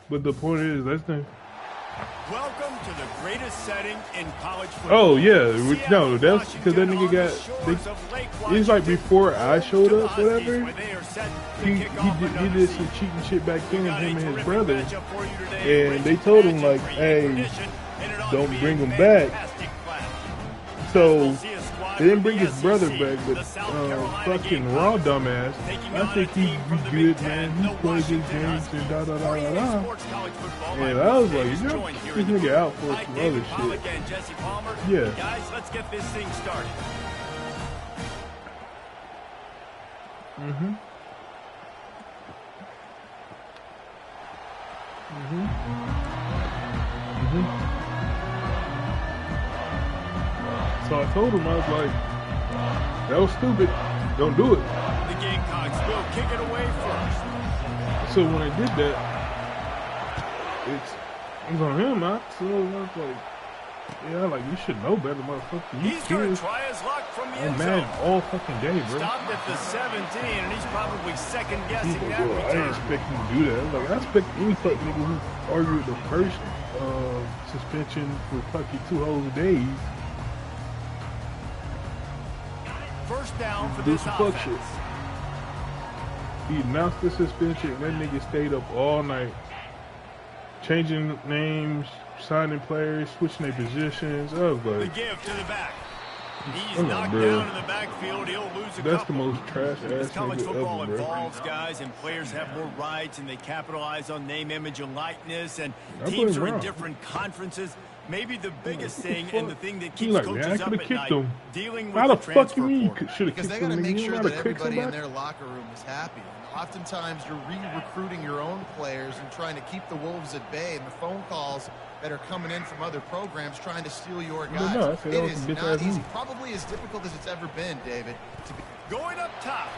But the point is, that's the. Welcome to the greatest setting in college football. Oh yeah, no, that's because that nigga got. It's like before I showed up, whatever. He did some cheating shit back then, him and his brother, and they told him like, hey, don't bring him back. So they didn't bring his brother back, but fucking Raw dumbass. I think he'd be good, man. He plays his games and da da da da da. And I was like, you know, this nigga out for some other shit. Yeah. Guys, let's get this thing started. So I told him, I was like, that was stupid. Don't do it. The Gamecocks will kick it away first. So when I did that, it was on him, man. So I was like, yeah, like, you should know better, motherfucker. He's going to try his luck from the end zone. I'm mad all fucking day, bro. Stopped at the 17, and he's probably second-guessing that I return. didn't expect him to do that. Like, I expect any fuck nigga who argued the first suspension for fucking 2 whole days. First down for Do this some fuck offense. shit. He announced the suspension, and that nigga stayed up all night, changing names, signing players, switching their positions. I was The like, give to the back. He's come on, knocked bro. down in the backfield. He'll lose a That's couple. the most trash As ass college nigga football ever, bro. evolves, guys, and players have more rights, and they capitalize on name, image, and likeness, and I teams blame are in Rob. different conferences. Maybe the biggest thing and the thing that He's keeps like, man, I coaches up could have at kicked night, him. dealing How with the the fuck transfer you mean you portal. should have Because kicked they him? got to Nigga, make you sure know how that to kick everybody in somebody? their locker room is happy. And oftentimes you're re-recruiting your own players and trying to keep the wolves at bay, and the phone calls that are coming in from other programs trying to steal your guys. No, I said that It was is a bitch not ass easy. move. Probably as difficult as it's ever been, David. Going up top.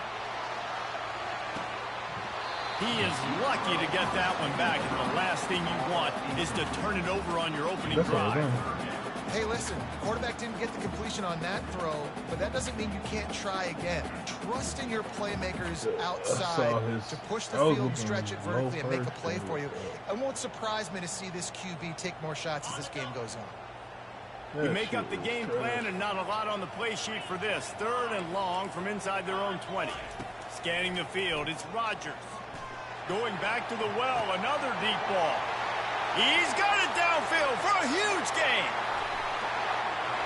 He is lucky to get that one back, and the last thing you want is to turn it over on your opening That's all drive. right. Hey, listen, quarterback didn't get the completion on that throw, but that doesn't mean you can't try again. Trust in your playmakers outside to push the field and stretch it vertically and make a play for you. It won't surprise me to see this QB take more shots as this game goes on. We make up the game plan, and not a lot on the play sheet for this. 3rd and long from inside their own 20. Scanning the field, it's Rodgers. Going back to the well, another deep ball. He's got it downfield for a huge gain.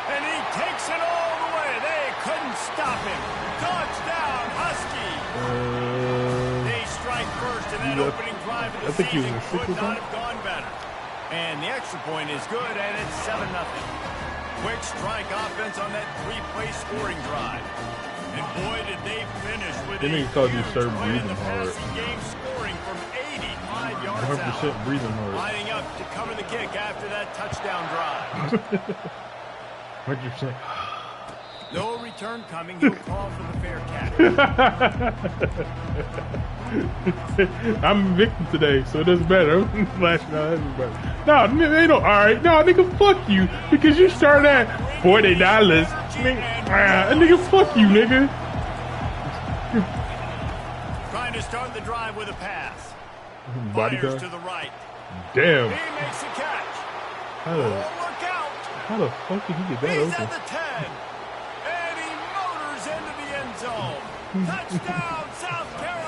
And he takes it all the way. They couldn't stop him. Touchdown, Husky. They strike first in that opening drive of the season. Could not have gone better. And the extra point is good, and it's 7-0. Quick strike offense on that 3-play scoring drive. And boy, did they finish with a huge play in the passing game, scoring from 85 yards 100% out. breathing hard. Lining up to cover the kick after that touchdown drive. 100%. No return coming. He'll call for the fair catch. I'm a victim today, so it doesn't matter. I'm flashing out everybody. No, they don't. All right, no, nigga, fuck you because you started at $40. Nigga, fuck you, nigga. Trying to start the drive with a pass. Bodyguard. Fires to the right. Damn. He makes a catch. Look out. How the fuck did he get that He's open? at the 10. And he motors into the end zone. Touchdown, South Carolina.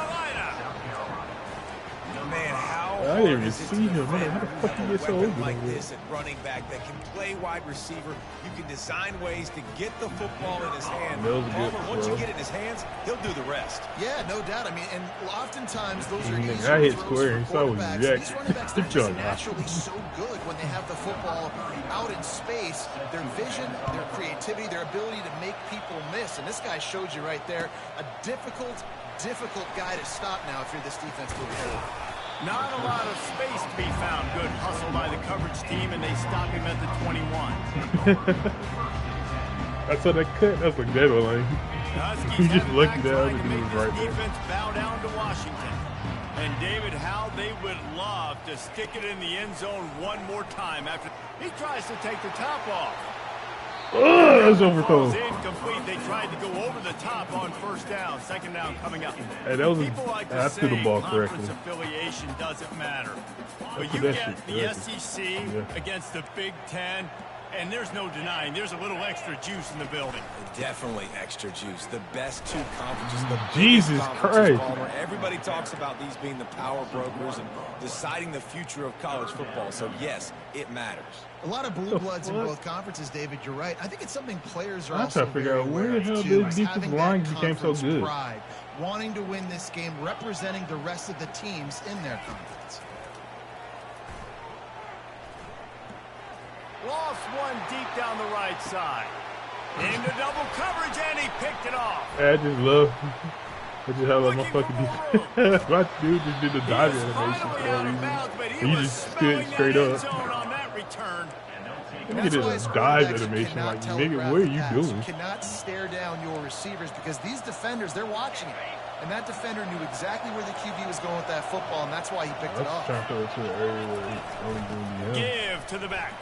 Man, how I didn't even see him. Man, how the fuck he get so open like this at running back that can play wide receiver? You can design ways to get the football in his hand. Palmer, once you get it in his hands, he'll do the rest. Yeah, no doubt. I mean, and oftentimes those are easy I hit throws square and for so was quarterbacks. Jack. These running backs are just naturally so good when they have the football out in space. Their vision, their creativity, their ability to make people miss. And this guy showed you right there a difficult guy to stop now if you're this defense moving forward. Not a lot of space to be found. Good hustle by the coverage team, and they stop him at the 21. I saw that cut. I was like, that was like, you just lucky that other dude was right there. Defense bow down to Washington. And David, how they would love to stick it in the end zone one more time after he tries to take the top off. Oh, that's overthrown. Incomplete. They tried to go over the top on first down. Second down coming up. Hey, that was I threw the ball correctly. Affiliation doesn't matter. But you get the SEC against the Big Ten, and there's no denying there's a little extra juice in the building. Definitely extra juice. The best two conferences. The Jesus Christ. Everybody talks about these being the power brokers and deciding the future of college football. So, yes, it matters. A lot of blue bloods in both conferences, David. You're right. I think it's something players are I'm also trying to figure out where the hell this defensive line became so good. Pride, wanting to win this game, representing the rest of the teams in their conference. Lost one deep down the right side. Into double coverage, and he picked it off. I just love. I just have my fucking defense. My dude just did the dive animation for no reason. He just stood straight up. Look at this dive animation. Like, nigga, what are you doing? You cannot stare down your receivers because these defenders, they're watching it. And that defender knew exactly where the QB was going with that football, and that's why he picked it off. Trying to throw it to the area where he's only doing the give to the back.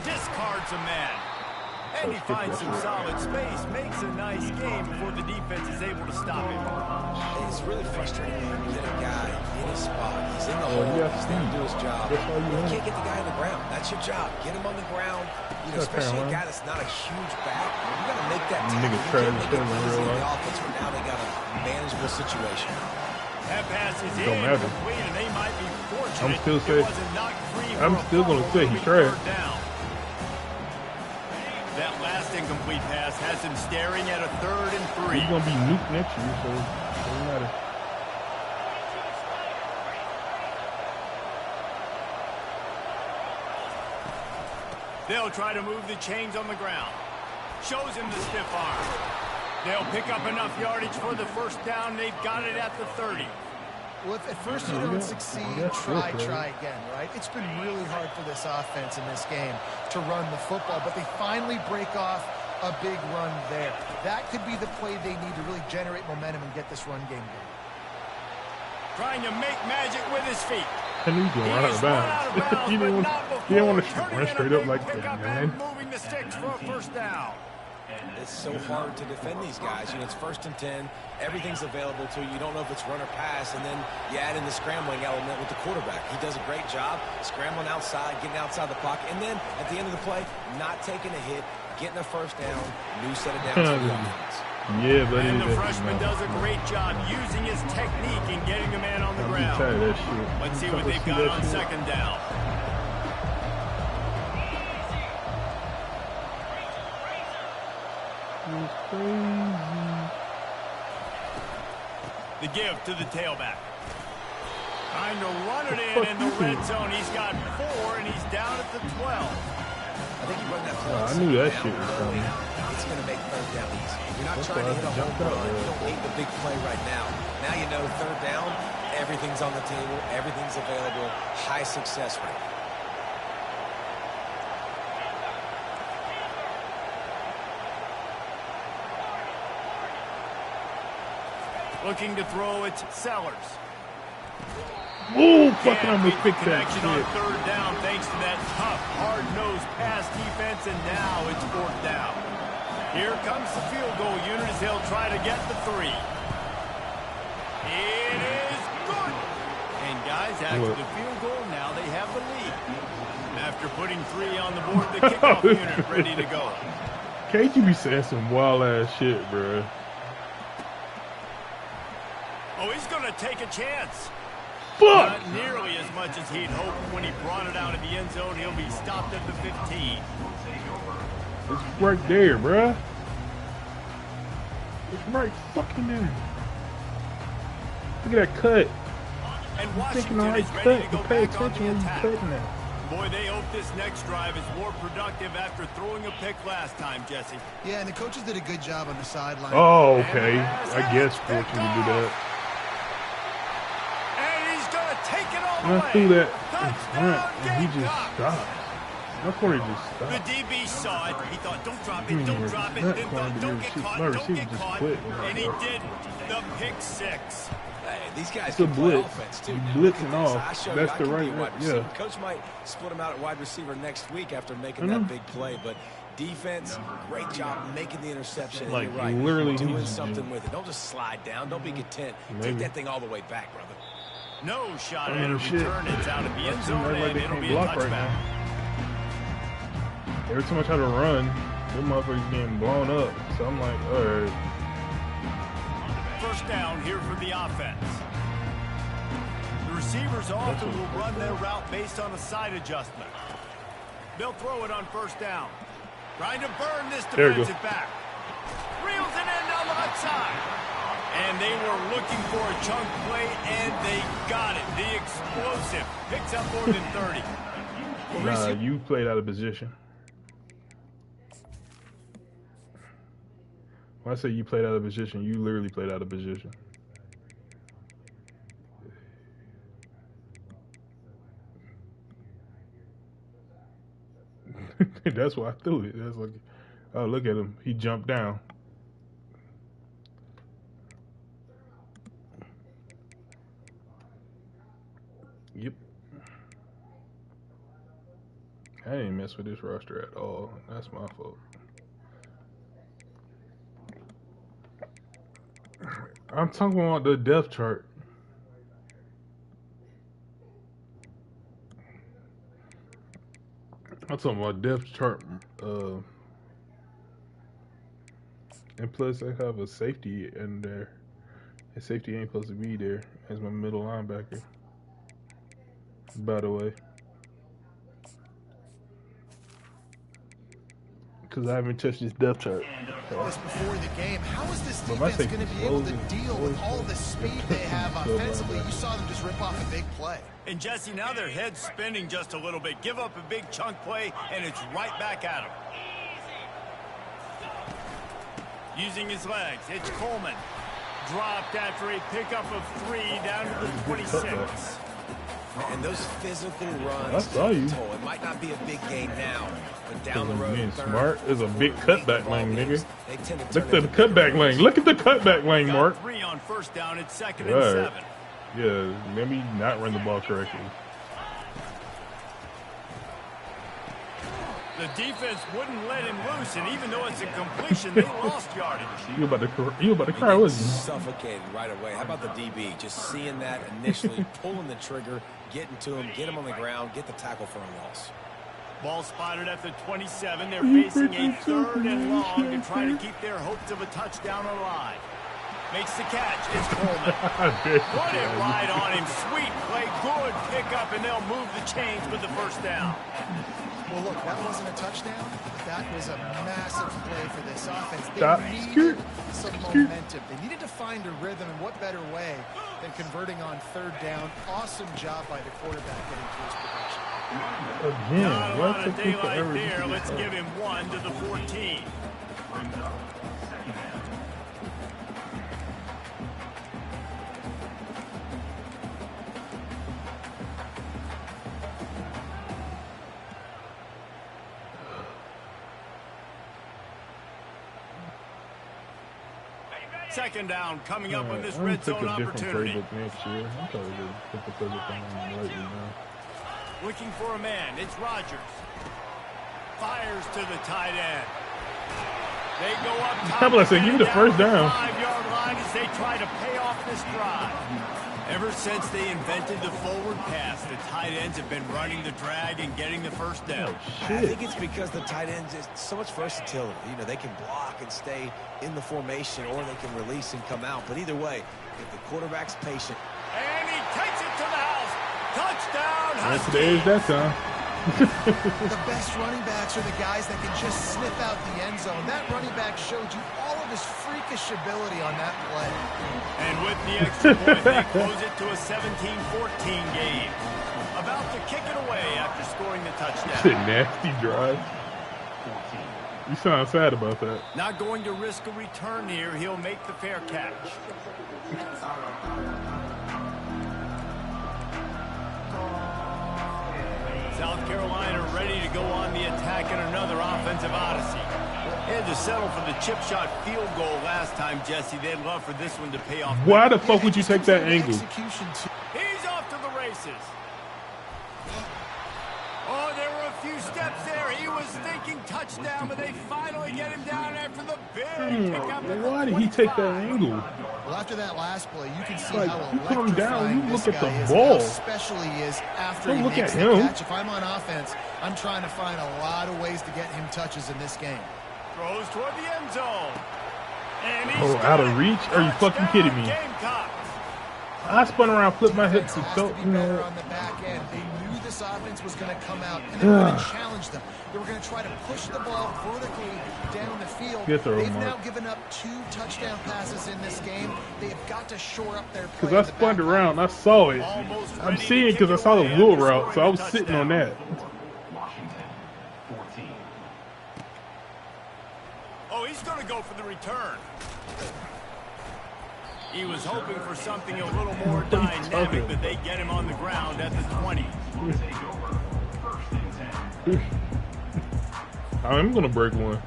Discards a man. And he finds some solid space, makes a nice game before the defense is able to stop him. It's really frustrating to get a guy in his spot. He's in the hole. He's there to do his job. You can't get the guy on the ground. That's your job. Get him on the ground. You know, especially a guy that's not a huge back. You got to make that tackle. You can't make it easy in the offense, but now they got a manageable situation. That pass is incomplete, and they might be fortunate. I'm still saying. I'm still going to say he tried. That last incomplete pass has him staring at a 3rd and 3. He's going to be nuked next year, so it doesn't matter. They'll try to move the chains on the ground. Shows him the stiff arm. They'll pick up enough yardage for the first down. They've got it at the 30. Well, if at first you don't succeed, try again, right? It's been really hard for this offense in this game to run the football, but they finally break off a big run there. That could be the play they need to really generate momentum and get this run game going. Trying to make magic with his feet. And he's going right out of bounds. He didn't want to run straight up like that, man. Moving the sticks for a first down. It's so hard to defend these guys. You know, it's 1st and 10. Everything's available to you. You don't know if it's run or pass, and then you add in the scrambling element with the quarterback. He does a great job scrambling outside, getting outside the pocket, and then at the end of the play, not taking a hit, getting a first down, new set of downs for the offense. Yeah, buddy. And the freshman does a great job using his technique and getting the man on the ground. Let's see what they've got on second down. The give to the tailback. Trying to run it in the red zone. He's got 4, and he's down at the 12. I think he run that play. I knew that shit was coming. It's going to make 3rd down easy. You're not trying to hit a home run. You don't need the big play right now. Now you know 3rd down, everything's on the table, everything's available, high success rate. Looking to throw, it's Sellers. Ooh, fucking almost picked that shit. On 3rd down thanks to that tough, hard-nosed pass defense, and now it's 4th down. Here comes the field goal unit as they'll try to get the 3. It is good. And guys, after the field goal, now they have the lead. After putting 3 on the board, the kickoff unit ready to go. Can't you be saying some wild-ass shit, bro? Oh, he's going to take a chance. Fuck! Not nearly as much as he'd hoped. When he brought it out of the end zone, he'll be stopped at the 15. It's right there, bruh. It's right fucking there. Look at that cut. And Washington is ready to go back on the attack. Boy, they hope this next drive is more productive after throwing a pick last time, Jesse. Yeah, and the coaches did a good job on the sideline. Oh, okay. I guess fortunate to do that. Take it all and I threw that in front, and he just stopped. My corner just stopped. The DB saw it. He thought, don't drop it, don't drop it. Then thought, don't get caught, don't get caught. And he didn't. The pick 6. Hey, these guys it's a blitz. Offense too. Blitzing off. That's the right one. Yeah. Coach might split him out at wide receiver next week after making that big play, but Defense, great job making the interception. Like, you're right, literally doing something with it. Don't just slide down. Don't be content. Take that thing all the way back, brother. No shot at a return. It's out of the end zone, and it'll be a touchback. Every time I try to run, them motherfuckers getting blown up. So I'm like, all right. First down here for the offense. The receivers often will run their route based on a side adjustment. They'll throw it on first down. Trying to burn this defensive back. Reels it in down the left side. And they were looking for a chunk play, and they got it. The explosive picks up more than 30. Nah, you played out of position. When I say you played out of position, you literally played out of position. That's why I threw it. That's like, oh, look at him. He jumped down. Yep. I didn't mess with this roster at all. That's my fault. I'm talking about the depth chart. I'm talking about depth chart. And plus, I have a safety in there. And safety ain't supposed to be there as my middle linebacker. By the way. Because I haven't touched this depth chart. Just before the game, how is this defense going to be able to deal with all the speed they have offensively? You saw them just rip off a big play. And Jesse, now their head's spinning just a little bit. Give up a big chunk play, and it's right back at them. Using his legs, it's Coleman. Dropped after a pickup of 3 down to the 26. And those physical runs, I saw you. It might not be a big game now, but down the road, being smart is a big cutback lane, nigga. Look at the cutback lane. Look at the cutback lane, Mark. 3 on first down. It's 2nd and 7. Yeah, let me not run the ball correctly. The defense wouldn't let him loose, and even though it's a completion, they lost yardage. You about to cry, wasn't you? Suffocated right away. How about the DB? Just seeing that initially, pulling the trigger, getting to him, get him on the ground, get the tackle for a loss. Ball spotted at the 27. They're facing a 3rd and long to try to keep their hopes of a touchdown alive. Makes the catch. It's Coleman. Put it right on him. Sweet play. Good pickup, and they'll move the chains with the first down. Well, look, that wasn't a touchdown, but that was a massive play for this offense. They needed some momentum. They needed to find a rhythm, and what better way than converting on 3rd down. Awesome job by the quarterback getting to his production. Again, not a lot of daylight there. Let's give him 1 to the 14. Second down coming up on this red zone opportunity. Next year. I'm probably going to put the playbook on right now. Looking for a man. It's Rodgers. Fires to the tight end. They go up top. How about I say, give me the first down. 5-yard line as they try to pay off this drive. Ever since they invented the forward pass, the tight ends have been running the drag and getting the first down. I think it's because the tight ends is so much versatility. You know, they can block and stay in the formation, or they can release and come out. But either way, if the quarterback's patient. And he takes it to the house. Touchdown, Huskies. Today is that time. The best running backs are the guys that can just sniff out the end zone. That running back showed you all of his freakish ability on that play. And with the extra point, they close it to a 17-14 game. About to kick it away after scoring the touchdown. That's a nasty drive. You sound sad about that. Not going to risk a return here. He'll make the fair catch. South Carolina ready to go on the attack in another offensive odyssey. They had to settle for the chip shot field goal last time, Jesse. They'd love for this one to pay off. Why the fuck would you take that angle? He's off to the races. Oh, there were a few steps there. He was thinking touchdown, but they finally get him down after the big pickup. Why did he take that angle? Well, after that last play, you can see like, how you come down, you look at the is, ball. how special he is after Don't he look makes at the him. catch. If I'm on offense, I'm trying to find a lot of ways to get him touches in this game. Throws toward the end zone. And he's Out of reach? Are you fucking kidding me? Gamecock. I spun around, flipped my hips, and felt, you know. On the back end, they knew this offense was going to come out, and they were going to challenge them. They were going to try to push the ball vertically down the field. They've now given up 2 touchdown passes in this game. They have got to shore up their play. Because I spun around, I saw it. I'm seeing because I saw the wheel route, so I was sitting on that. Oh, he's going to go for the return. He was hoping for something a little more dynamic, but they get him on the ground at the 20. I'm going to break one.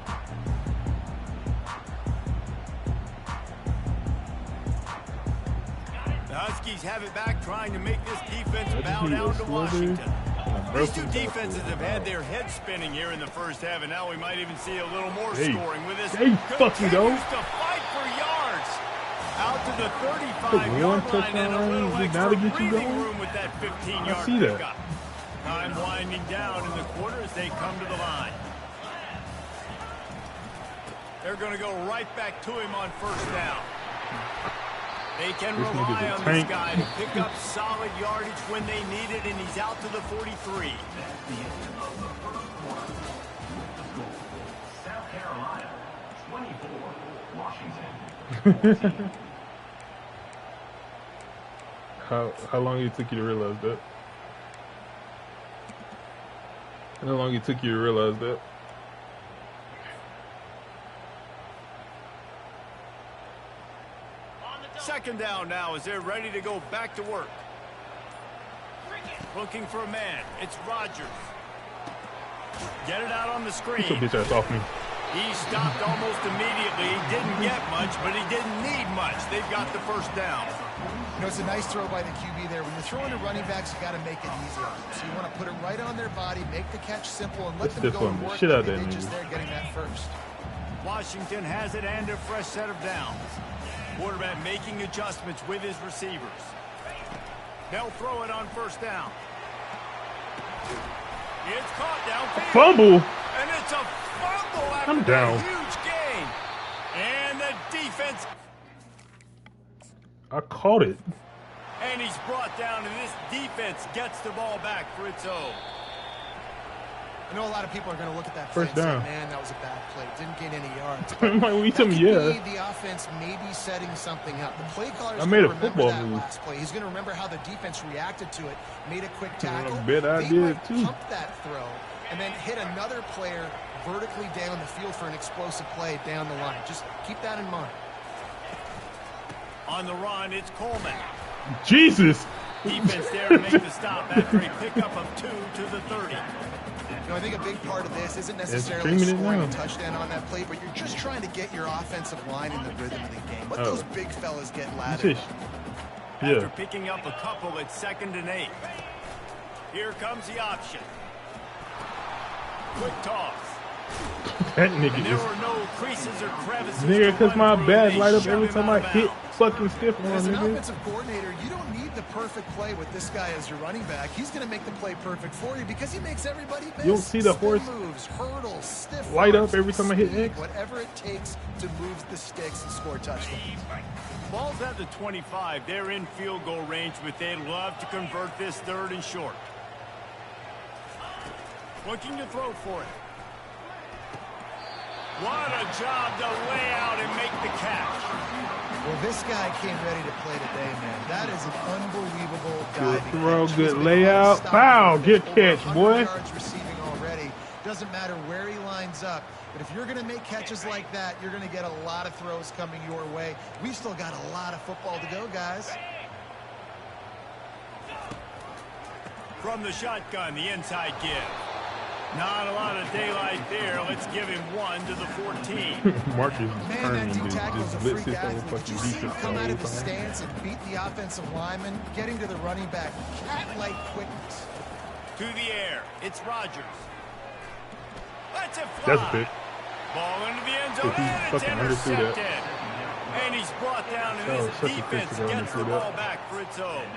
The Huskies have it back, trying to make this defense bow down to Washington. These two defenses have had their heads spinning here in the first half, and now we might even see a little more scoring with this. There you fucking go. To fight for yards. Out to the 35-yard line and a little extra breathing room with that 15-yard pickup. Time winding down in the quarter as they come to the line. They're going to go right back to him on first down. They can rely on this guy to pick up solid yardage when they need it, and he's out to the 43. South Carolina, 24, Washington. How long it took you to realize that? How long it took you to realize that? Second down now as they're ready to go back to work. Looking for a man. It's Rodgers. Get it out on the screen. Get your bitch ass off me. He stopped almost immediately. He didn't get much, but he didn't need much. They've got the first down. You know, it's a nice throw by the QB there. When you're throwing to running backs, you got to make it easy on them. So you want to put it right on their body, make the catch simple, and let them go and work. Shit out there, they're just there getting that first. Washington has it and a fresh set of downs. Quarterback making adjustments with his receivers. They'll throw it on first down. It's caught downfield. Fumble. And it's a fumble after I'm down. a huge gain. And the defense. I caught it. And he's brought down, and this defense gets the ball back for its own. I know a lot of people are going to look at that First play and down. say, man, that was a bad play. Didn't gain any yards. The offense may be setting something up. The play caller is going to remember that last play. He's going to remember how the defense reacted to it, made a quick tackle. They might pump that throw and then hit another player vertically down the field for an explosive play down the line. Just keep that in mind. On the run, it's Coleman. Jesus. Defense there to make the stop after a pickup of 2 to the 30. You know, I think a big part of this isn't necessarily scoring a touchdown on that play, but you're just trying to get your offensive line in the rhythm of the game. Let those big fellas get lathered. After picking up a couple at 2nd and 8. Here comes the option. Quick toss. That nigga and there were no creases or crevices. Nigga, because my badge light up every time I hit fucking stiff on As an nigga. offensive coordinator, you don't need the perfect play with this guy as your running back. He's going to make the play perfect for you because he makes everybody miss. You don't see the horse moves, hurdles, stiff light runs, up every time I hit speed, X? whatever it takes to move the sticks and score touchdowns. Ball's at the 25. They're in field goal range, but they'd love to convert this 3rd and short. Looking to throw for it. What a job to lay out and make the catch. Well, this guy came ready to play today, man. That is an unbelievable Good diving throw, catch. good layout. Pow, good catch, boy. Yards receiving already. Doesn't matter where he lines up. But if you're going to make catches like that, you're going to get a lot of throws coming your way. We've still got a lot of football to go, guys. From the shotgun, the inside give. Not a lot of daylight there. Let's give him 1 to the 14. Marcus is Man, turning that D-tackle is a blitz freak this over athlete. Did fucking you see him defense come the out whole of the time. stance and beat the offensive lineman, getting to the running back? Cat-like quickness. To the air. It's Rodgers. Let's it fly. That's a pick. Ball into the end zone, and it's intercepted. And he's brought down, and his defense gets the ball back for its own.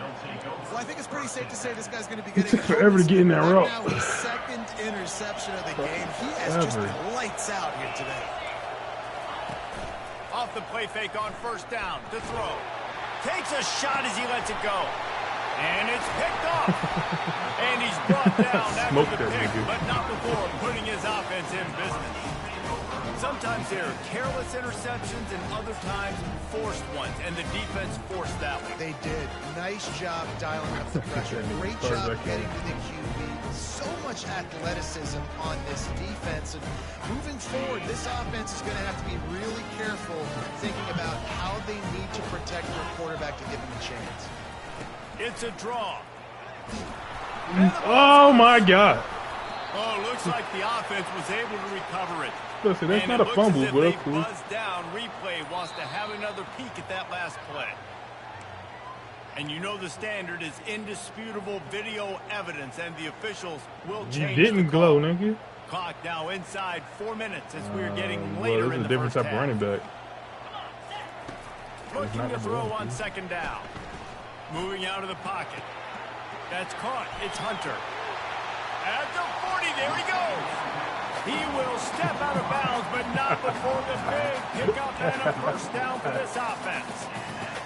Well, I think it's pretty safe to say this guy's going to be getting forever to get in that route. Now his second interception of the game. He has just been lights out here today. Off the play fake on first down to throw. Takes a shot as he lets it go. And it's picked off. And he's brought down after the pick, but not before putting his offense in business. Sometimes there are careless interceptions and other times forced ones, and the defense forced that one. They did. Nice job dialing up the pressure. Great job getting to the QB. So much athleticism on this defense. And moving forward, this offense is going to have to be really careful thinking about how they need to protect their quarterback to give him a chance. It's a draw. Oh, my God. Oh, looks like the offense was able to recover it. Listen, that's not a fumble, but that's cool. Down. Replay wants to have another peek at that last play. And you know the standard is indisputable video evidence, and the officials will change. You didn't glow, nigga. Clock now inside 4 minutes as we're getting later in the different first type of running back. Looking to throw on second down. Moving out of the pocket. That's caught. It's Hunter. At the 40, there he goes. He will step out of bounds, but not before the big pickup and a first down for this offense.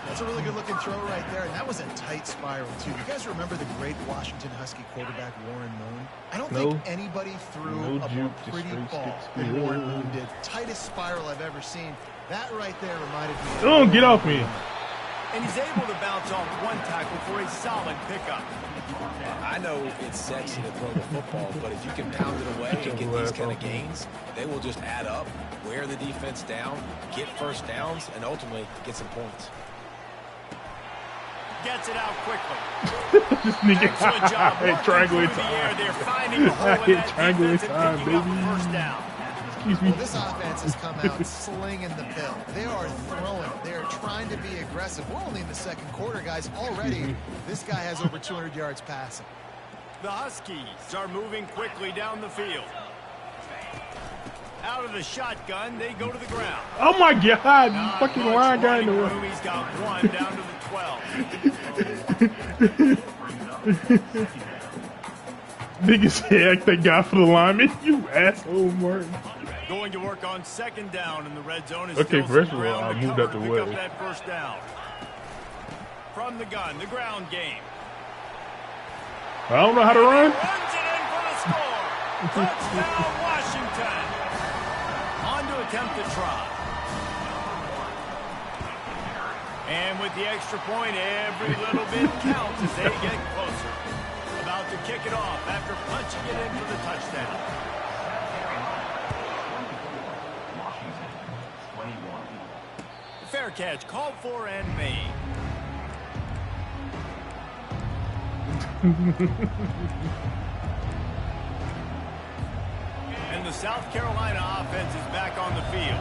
That's a really good-looking throw right there, and that was a tight spiral, too. You guys remember the great Washington Husky quarterback Warren Moon? I don't think anybody threw a more pretty ball than Warren Moon did. Tightest spiral I've ever seen. That right there reminded me of... Oh, get off me. And he's able to bounce off one tackle for a solid pickup. I know it's sexy to throw the football, but if you can pound it away and get these kind of gains, they will just add up, wear the defense down, get first downs, and ultimately get some points. Gets it out quickly. This nigga, excellent job. Hey, triangle in time. They're finding the hole in that triangle in time, baby. First down. Excuse me. Well, this offense has come out slinging the pill. They are throwing. They are trying to be aggressive. We're only in the second quarter, guys. Already, this guy has over 200 yards passing. The Huskies are moving quickly down the field. Out of the shotgun, they go to the ground. Oh my God! You fucking line guy in the room. He's got one down to the 12. Nigga said, thank God for the lineman. You asshole, Martin. Going to work on second down in the red zone. Okay, first of all, I moved out the way. Pick up that first down. From the gun, the ground game. I don't know how to run. Runs it in for the score. Touchdown, Washington. On to attempt the try. And with the extra point, every little bit counts as they get closer. About to kick it off after punching it in for the touchdown. Fair catch called for and made. And the South Carolina offense is back on the field.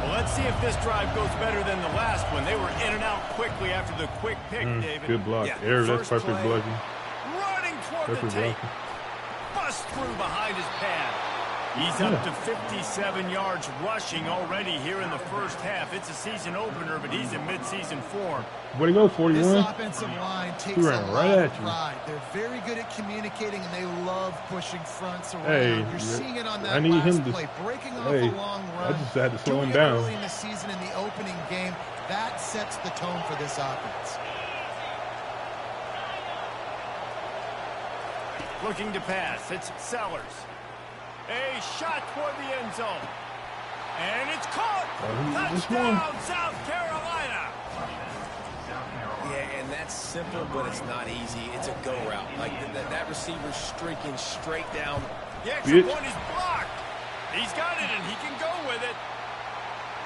Well, let's see if this drive goes better than the last one. They were in and out quickly after the quick pick, David. Good block. That's perfect blocking. Running toward the tape. Bust through behind his pad. He's up to 57 yards rushing already here in the first half. It's a season opener, but he's in midseason form. Where'd he go, 41? This offensive line takes a lot of pride. They're very good at communicating, and they love pushing fronts around. Hey, you're seeing it on that last play. Breaking off a long run. I just had to slow him down. Early in the season in the opening game, that sets the tone for this offense. Looking to pass. It's Sellers. A shot toward the end zone. And it's caught. Touchdown, South Carolina. Yeah, and that's simple, but it's not easy. It's a go route. Like that receiver's streaking straight down. The extra point is blocked. He's got it, and he can go with it.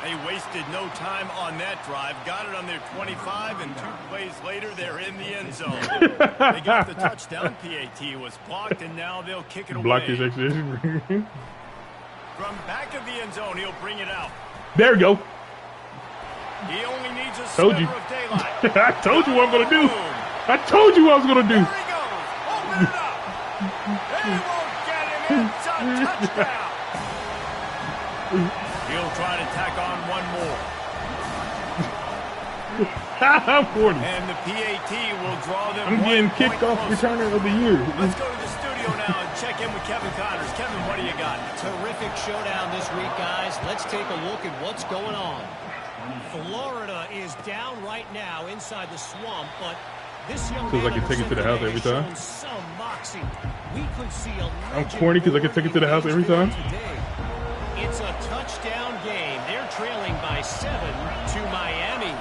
They wasted no time on that drive. Got it on their 25, and 2 plays later, they're in the end zone. They got the touchdown. PAT was blocked, and now they'll kick it away. Block his exhibition. From back of the end zone, he'll bring it out. There we go. He only needs a sliver of daylight. I told you what I'm going to do. I told you what I was going to do. There he goes. Open it up. They won't get him. It's a touchdown. He'll try to tack on one more. I'm 40. And the PAT will draw them. I'm getting kicked off returner of the year. Let's go to the studio now and check in with Kevin Connors. Kevin, what do you got? Terrific showdown this week, guys. Let's take a look at what's going on. Florida is down right now inside the swamp, but this young Feels like I can take it to the house every time. Some moxie. We could see a I'm corny because I can take it to the house every time. Today. It's a touchdown game. They're trailing by 7 to Miami.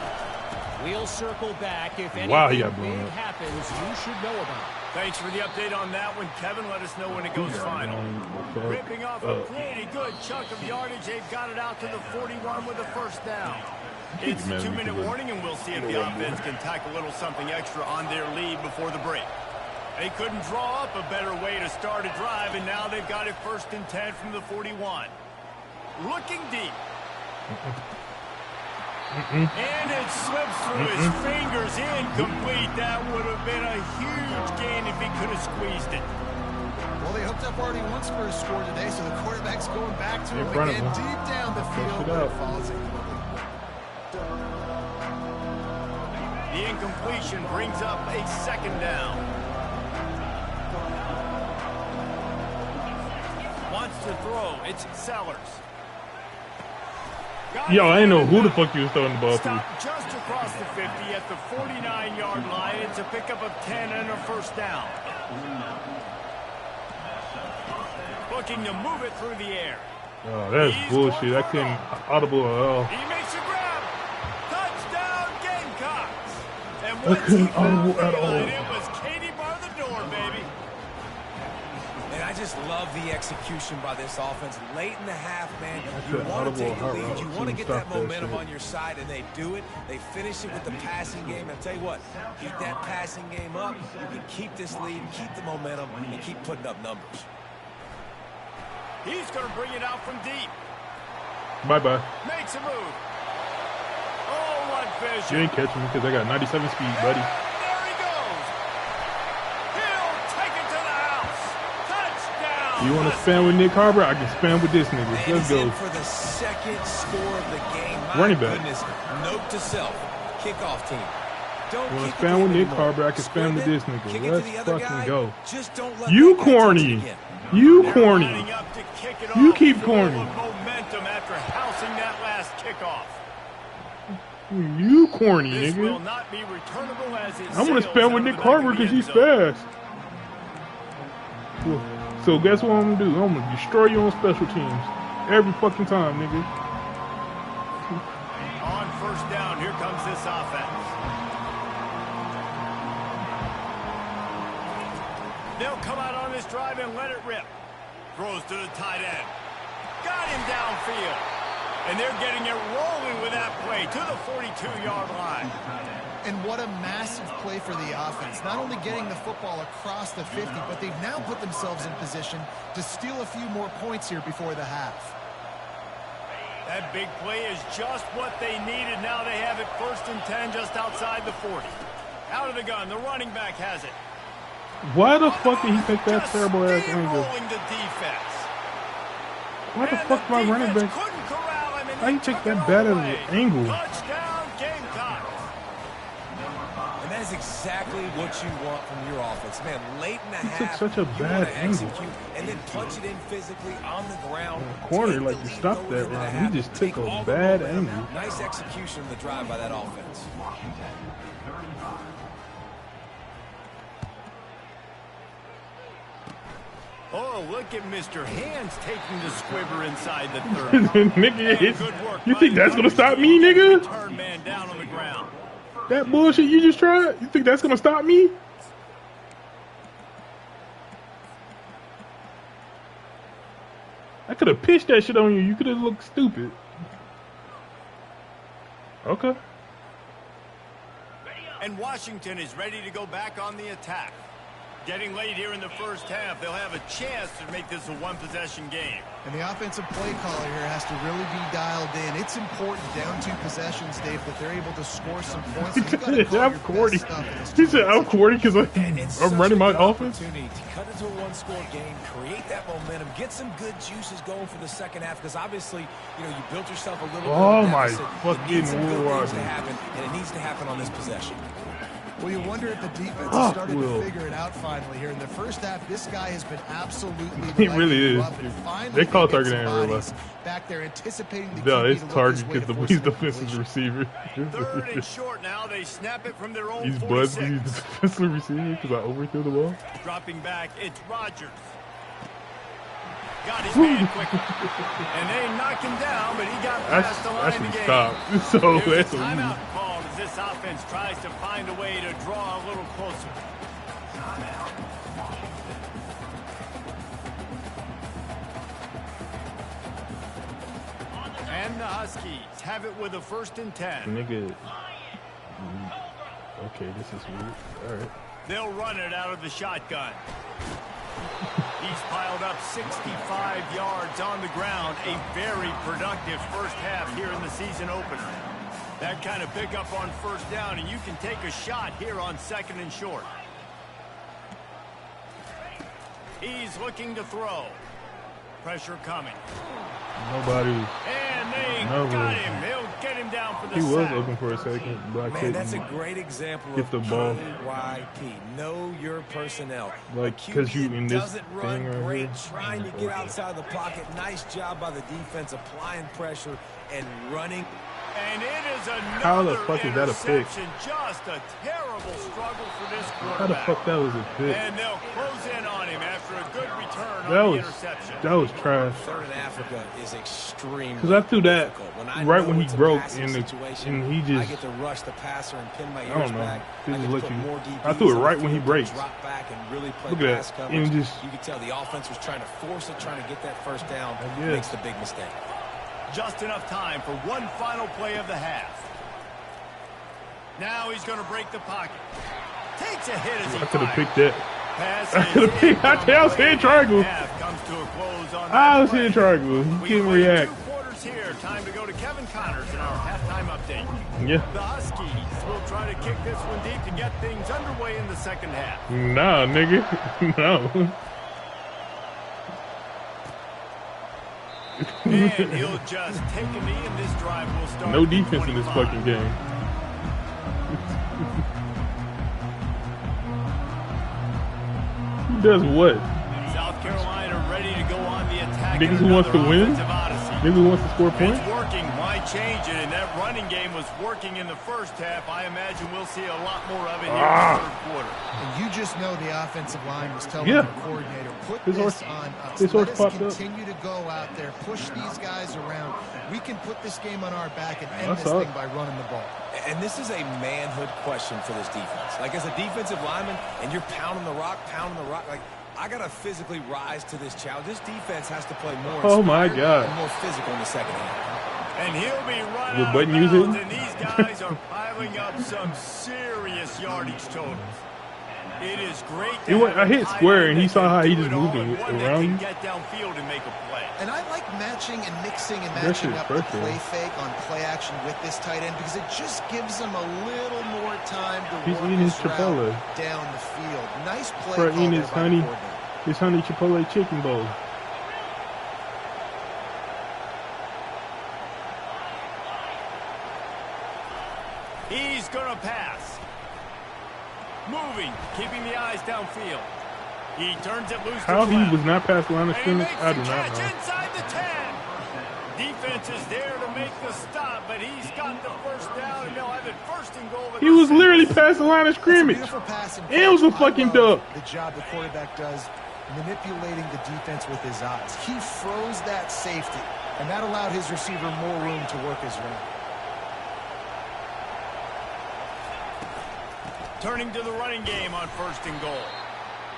We'll circle back if anything big happens you should know about. Thanks for the update on that one, Kevin. Let us know when it goes final. Ripping off a pretty good chunk of yardage. They've got it out to the 41 with a first down. It's a 2-minute warning, and we'll see if the offense can tack a little something extra on their lead before the break. They couldn't draw up a better way to start a drive, and now they've got it 1st and 10 from the 41. Looking deep. And it slips through his fingers, incomplete. That would have been a huge gain if he could have squeezed it. Well, they hooked up already once for a score today, so the quarterback's going back to him again, deep down the field, but it falls incomplete. The incompletion brings up a 2nd down. Wants to throw. It's Sellers. Yo, I didn't know who the fuck you was throwing the ball to. Just across the 50 at the 49-yard line. It's a pickup of 10 and a 1st down. Looking to move it through the air. Oh, that's bullshit. I couldn't audible at all. He makes a grab. Touchdown Gamecocks. And I couldn't audible at all. It was Katie bar the door, baby. And I just love the execution by this offense. Late in the half, man, you want to take the lead. You want to get that momentum on your side, and they do it. They finish it with the passing game. And I'll tell you what, keep that passing game up. You can keep this lead, keep the momentum, and keep putting up numbers. He's going to bring it out from deep. Bye-bye. Makes a move. Oh, what vision. You ain't catching me because I got 97 speed, buddy. There he goes. He'll take it to the house. Touchdown. You want to spam with Nick Harbor? I can spam with this nigga. Let's go. For the 2nd score of the game. My Running back. Goodness. Note to self. Kickoff team. Don't You want to spam with Nick Harbor? I can spam with this nigga. Let's fucking go. Just don't let You corny. You corny. You keep corny. Momentum after housing that last kickoff. You corny, This will nigga. not be returnable as it I'm gonna sails spam out with of Nick the Harbor back of the because he's end zone. fast. So guess what I'm gonna do? I'm gonna destroy you on special teams every fucking time, nigga. On 1st down, here comes this offense. They'll come out on this drive and let it rip. Throws to the tight end. Got him downfield. And they're getting it rolling with that play to the 42-yard line. And what a massive play for the offense. Not only getting the football across the 50, but they've now put themselves in position to steal a few more points here before the half. That big play is just what they needed. Now they have it 1st and 10 just outside the 40. Out of the gun, the running back has it. Why the fuck did he take that terrible ass angle? The defense. Why the fuck my running back? How you take that bad of an angle? Touchdown Gamecocks. And that is exactly what you want from your offense. Man, late in the half, took such a bad angle. Execute and then punch it in physically on the ground. Corner, like, you stopped that run. He just took a bad angle. Nice execution of the drive by that offense. Oh, look at Mr. Hands taking the squibber inside the 30. Nigga, you think that's gonna stop me, nigga? Turn man down on the ground. That bullshit you just tried? You think that's gonna stop me? I could have pitched that shit on you. You could have looked stupid. Okay. And Washington is ready to go back on the attack. Getting late here in the first half, they'll have a chance to make this a one-possession game. And the offensive play caller here has to really be dialed in. It's important down 2 possessions, Dave, that they're able to score some points. I'm corny. He said I'm corny because I'm running my offense. To cut into a one-score game, create that momentum, get some good juices going for the second half. Because obviously, you know, you built yourself a little. Oh my fucking Lord! To happen, and it needs to happen on this possession. Well, you wonder if the defense has started to figure it out finally here. In the first half, this guy has been absolutely he really is. They call target in real life. Back there anticipating the no, it's target because he's defensive receiver. Third and short now. They snap it from their own he's 46. Bud, he's defensive receiver because I overthrew the ball. Dropping back, it's Rodgers. Got his man quickly. And they knock him down, but he got past the line of the game. Stop. So there's a timeout called as this offense tries to find a way to draw a little closer. And the Huskies have it with a 1st and 10. Nigga. Okay, this is weird. All right. They'll run it out of the shotgun. He's piled up 65 yards on the ground. A very productive first half here in the season opener. That kind of pickup on 1st down, and you can take a shot here on 2nd and short. He's looking to throw. Pressure coming. Nobody. And they got him. He'll get him down for the He was sack. open for a second. Man, that's a great example of the ball. KYP. Know your personnel. Like, because you in this doesn't run thing right great, here. trying to get outside the pocket. Nice job by the defense, applying pressure and running. And it is another How the fuck is that a pick? Just a terrible struggle for this quarterback. How the fuck that was a pick? And they'll close in on him after a good return That on was the interception. that was trash. Third in Africa is extremely Because I threw that right when he it's a broke passing and situation, he I just get to rush the passer and pin my I ears don't know. back. He I just get to let put you. more DBs I threw it on right the when he field, breaks. drop back and really play Look at pass that. coverage. And just You could tell the offense was trying to force it, trying to get that first down. guess. Makes the big mistake. Just enough time for one final play of the half. Now he's going to break the pocket. Takes a hit as he I could have fires. picked that. Pass I could have picked. I was hitting triangle. Comes to a close on I was that hitting play. triangle. He We couldn't played react. 2 quarters here. Time to go to Kevin Connors in our halftime update. Yeah. The Huskies will try to kick this one deep to get things underway in the second half. Nah, nigga. No. And he'll just take a knee, and this drive will start. No defense in this fucking game. Who does what? South Carolina ready to go on the attack. Niggas who wants to win? Niggas who wants to score points? It's working. Why change it? And that running game was working in the first half. I imagine we'll see a lot more of it here in the third quarter. And you just know the offensive line was telling the coordinator, put this on us. His Let horse us popped up. continue to go out there, push these guys around. We can put this game on our back and end this thing by running the ball. And this is a manhood question for this defense. Like, as a defensive lineman, and you're pounding the rock, like, I got to physically rise to this challenge. This defense has to play more Oh my God. and more physical in the second half. And he'll be running Your out button of using? bounds, and these guys are piling up some serious yardage totals. It is great to I hit square, and he saw how he just moved around you. Get downfield and make a play. And I like matching and mixing and That matching shit's up the perfect. play fake on play action with this tight end because it just gives him a little more time to He's work eating his his route Chipotle. down the field. Nice play For call eating there his by the honey, coordinator. his honey Chipotle chicken bowl. He's going to pass. Moving, keeping the eyes downfield. He turns it loose. How to he left. was not past the line of And he scrimmage, makes I the do not catch know. inside the 10. Defense is there to make the stop, but he's got the first down, and they'll have it first and goal. He was literally past the line of scrimmage. Beautiful pass and And it was a catch. fucking I love dub. the job the quarterback does manipulating the defense with his eyes. He froze that safety, and that allowed his receiver more room to work his route. Turning to the running game on first and goal.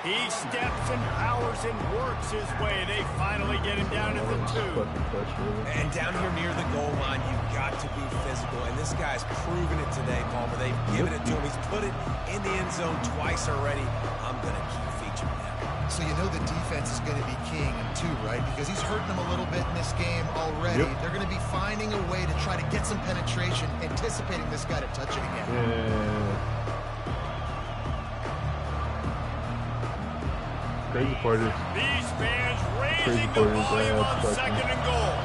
He steps and powers and works his way. They finally get him down at the 2. And down here near the goal line, you've got to be physical. And this guy's proven it today, Palmer. They've given it to him. He's put it in the end zone twice already. I'm going to keep So you know the defense is going to be king too, right? Because he's hurting them a little bit in this game already. They're going to be finding a way to try to get some penetration, anticipating this guy to touch it again. Crazy part is these fans raising the volume on 2nd and goal.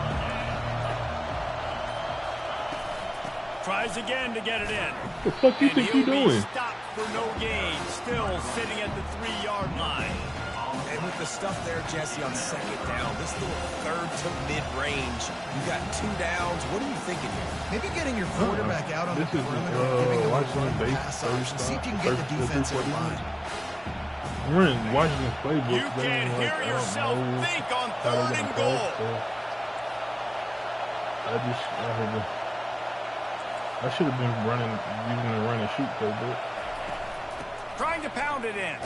Tries again to get it in. What the fuck you think you're doing? Stopped for no gain. Still sitting at the 3-yard line. And with the stuff there, Jesse, on 2nd down, this little 3rd to mid-range, you got 2 downs. What are you thinking here? Maybe getting your quarterback out on the perimeter, giving him a pass option. See if you can get the defense in line. We're watching this playbook. You can't hear yourself think on 3rd and goal. I should have been using the run and shoot playbook. Trying to pound it in.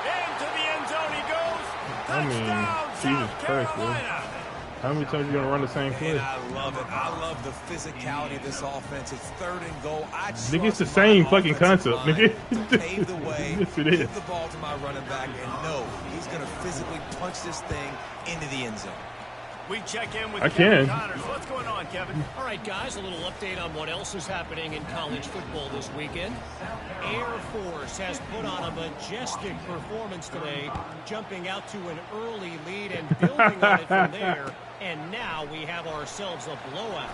Into the end zone he goes. Touchdown, Jesus Christ, bro. How many times are you going to run the same play? And I love it. I love the physicality of this offense. It's 3rd and goal. Nigga, it's the same fucking concept, nigga. To pave the way, yes, it is. give the ball to my running back, and no, he's going to physically punch this thing into the end zone. We check in with Kevin Connors. What's going on, Kevin? All right, guys, a little update on what else is happening in college football this weekend. Air Force has put on a majestic performance today, jumping out to an early lead and building on it from there. And now we have ourselves a blowout.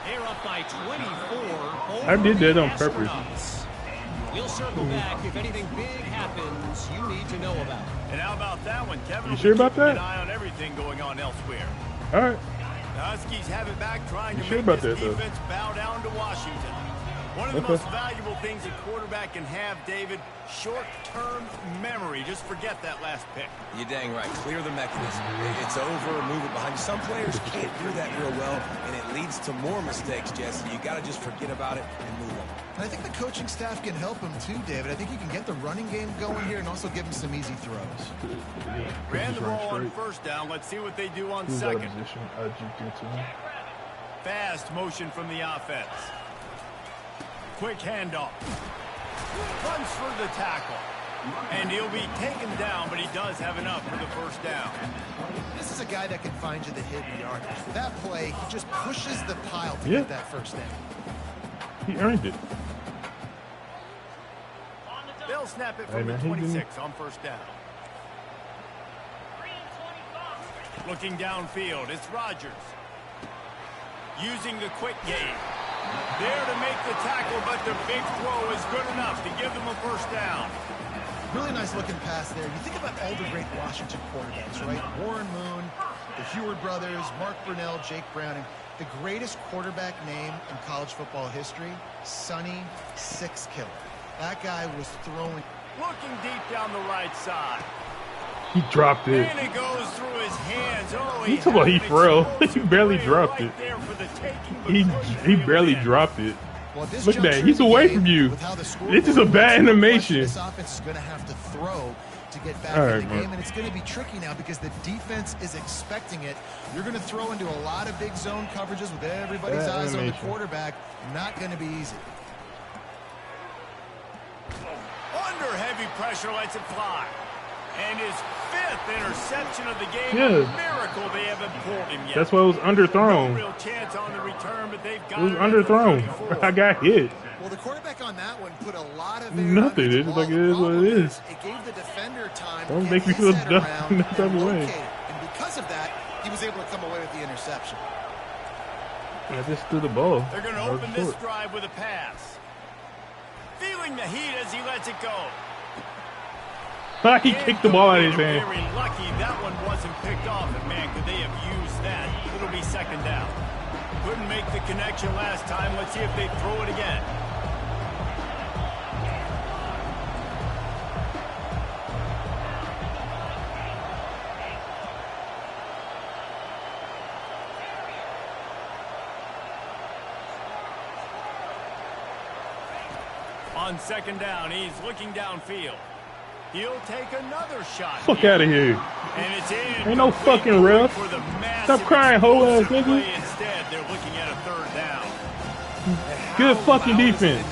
They're up by 24. I did that on purpose. We'll circle back if anything big happens you need to know about. And how about that one, Kevin? You sure about that? Keep an eye on everything going on elsewhere. All right. The Huskies have it back, trying to sure make about this that, defense bow down to Washington. One of the most valuable things a quarterback can have, David, short-term memory. Just forget that last pick. You're dang right. Clear the mechanism. It's over, move it behind. Some players can't do that real well, and it leads to more mistakes, Jesse. You got to just forget about it and move on. And I think the coaching staff can help him too, David. I think you can get the running game going here and also give him some easy throws. Ran the ball on 1st down. Let's see what they do on 2nd. Fast motion from the offense. Quick handoff. Runs for the tackle. And he'll be taken down, but he does have enough for the 1st down. This is a guy that can find you the hidden yardage. That play, he just pushes the pile to get that 1st down. He earned it. They'll snap it from the 26 on 1st down. Looking downfield, it's Rodgers. Using the quick game. There to make the tackle, but the big throw is good enough to give them a 1st down. Really nice looking pass there. You think about all the great Washington quarterbacks, right? Warren Moon, the Heward brothers, Mark Brunell, Jake Browning. The greatest quarterback name in college football history, Sonny Six Killer. That guy was throwing. Looking deep down the right side. He dropped it. And it goes through his hands. Oh, he talking about he fro. He barely dropped it. He barely dropped it. Well, look at that. He's away from you. It's just a bad animation. This offense is going to have to throw to get back in the game, and it's going to be tricky now because the defense is expecting it. You're going to throw into a lot of big zone coverages with everybody's eyes on the quarterback. Not going to be easy. Under heavy pressure, lets it fly. And his 5th interception of the game. Yeah. A miracle they haven't pulled him yet. That's why it was underthrown. No real chance on the return, but they've got it was underthrown. I got hit. Well, the quarterback on that one put a lot of nothing. It's like it is what it is. It gave the defender time. Don't make me feel dumb that type of way. And because of that, he was able to come away with the interception. I just threw the ball. They're going to open this drive with a pass. Feeling the heat as he lets it go. He kicked the ball out of his hand. Very lucky that one wasn't picked off. And man, could they have used that? It'll be 2nd down. Couldn't make the connection last time. Let's see if they throw it again. On 2nd down, he's looking downfield. He'll take another shot. Fuck out of here. And it's in. Ain't no fucking ref. Stop crying, whole ass nigga. Instead, they're looking at a 3rd down. Good fucking defense.